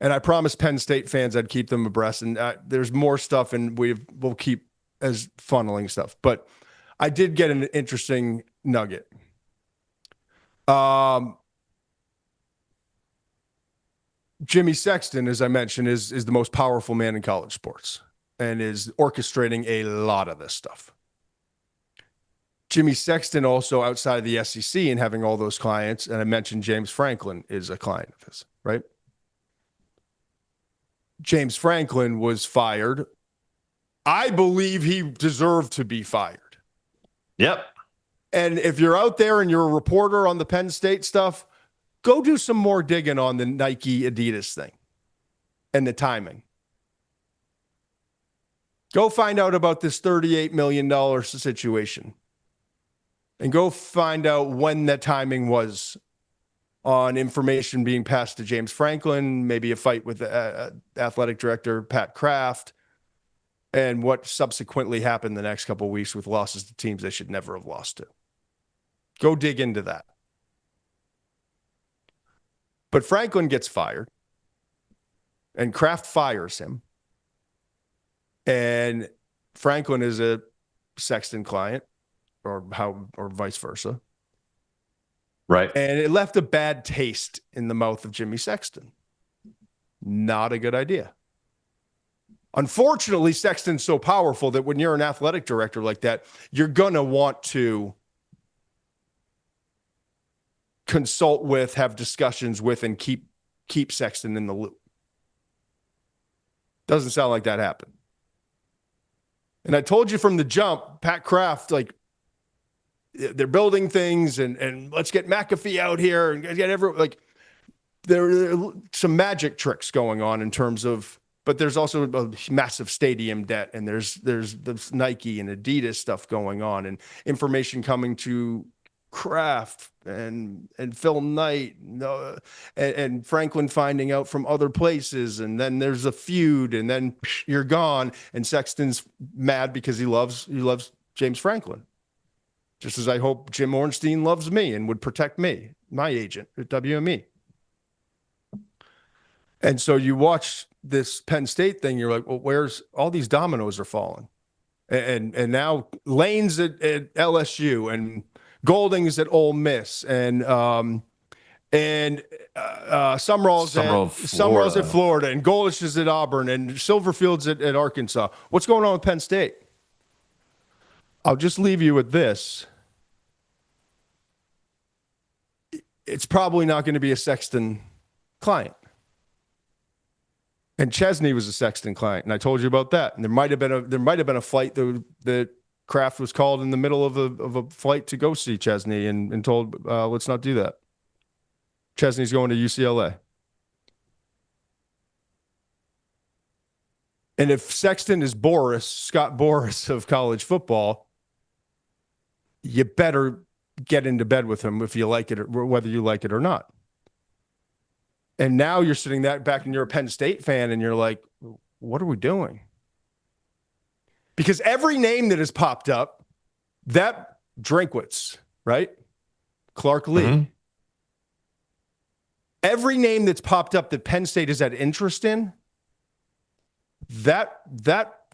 And I promised Penn State fans I'd keep them abreast. And there's more stuff, and we'll keep as funneling stuff. But I did get an interesting nugget. Jimmy Sexton, as I mentioned, is the most powerful man in college sports and is orchestrating a lot of this stuff. Jimmy Sexton also, outside of the SEC and having all those clients, and I mentioned James Franklin is a client of his, right? James Franklin was fired. I believe he deserved to be fired. Yep. And if you're out there and you're a reporter on the Penn State stuff, go do some more digging on the Nike Adidas thing and the timing. Go find out about this $38 million situation. And go find out when the timing was on information being passed to James Franklin, maybe a fight with athletic director Pat Kraft, and what subsequently happened the next couple of weeks with losses to teams they should never have lost to. Go dig into that. But Franklin gets fired, and Kraft fires him, and Franklin is a Sexton client, or vice versa. Right. And it left a bad taste in the mouth of Jimmy Sexton. Not a good idea. Unfortunately, Sexton's so powerful that when you're an athletic director like that, you're going to want to consult with, have discussions with, and keep Sexton in the loop. Doesn't sound like that happened. And I told you from the jump, Pat Kraft, like, they're building things and let's get McAfee out here and get everyone, like, there are some magic tricks going on in terms of, but there's also a massive stadium debt, and there's the Nike and Adidas stuff going on, and information coming to Kraft and Phil Knight and Franklin finding out from other places, and then there's a feud, and then you're gone, and Sexton's mad because he loves James Franklin. Just as I hope Jim Ornstein loves me and would protect me, my agent at WME. And so you watch this Penn State thing, you're like, well, where's all these dominoes are falling? And now Lane's at LSU, and Golding's at Ole Miss, and Summerall's at Florida, and Goldish is at Auburn, and Silverfield's at Arkansas. What's going on with Penn State? I'll just leave you with this. It's probably not going to be a Sexton client. And Chesney was a Sexton client, and I told you about that. And there might have been a flight that Kraft was called in the middle of a flight to go see Chesney and told, let's not do that. Chesney's going to UCLA. And if Sexton is Scott Boras of college football, you better get into bed with him if you like it, or whether you like it or not. And now you're sitting back and you're a Penn State fan, and you're like, what are we doing? Because every name that has popped up, that Drinkwitz, right? Clark Lee. Mm-hmm. Every name that's popped up that Penn State has had interest in, that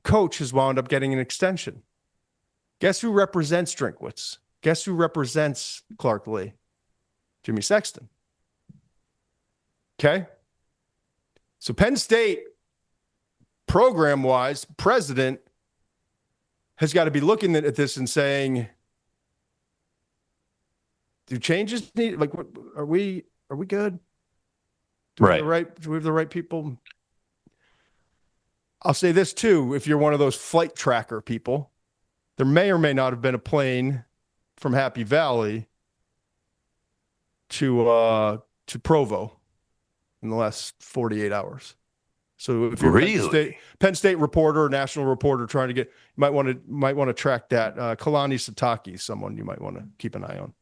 coach has wound up getting an extension. Guess who represents Drinkwitz? Guess who represents Clark Lee? Jimmy Sexton. Okay? So Penn State, program-wise, president has got to be looking at this and saying, do changes need, like, what, are we good? Do we have the right people? I'll say this too, if you're one of those flight tracker people, there may or may not have been a plane from Happy Valley to Provo in the last 48 hours. So if you're a Penn State reporter, national reporter trying to get, you might want to track that. Kalani Sitake is someone you might want to keep an eye on.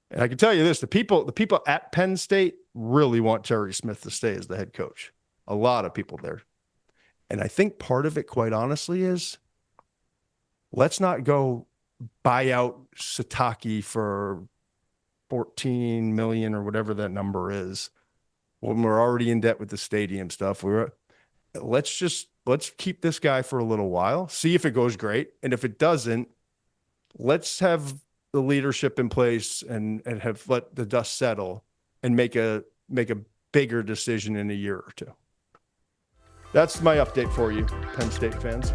And I can tell you this, the people at Penn State really want Terry Smith to stay as the head coach. A lot of people there. And I think part of it, quite honestly, is let's not go buy out Sitake for $14 million or whatever that number is. when we're already in debt with the stadium stuff, let's keep this guy for a little while, see if it goes great. And if it doesn't, let's have the leadership in place and have let the dust settle and make a bigger decision in a year or two. That's my update for you, Penn State fans.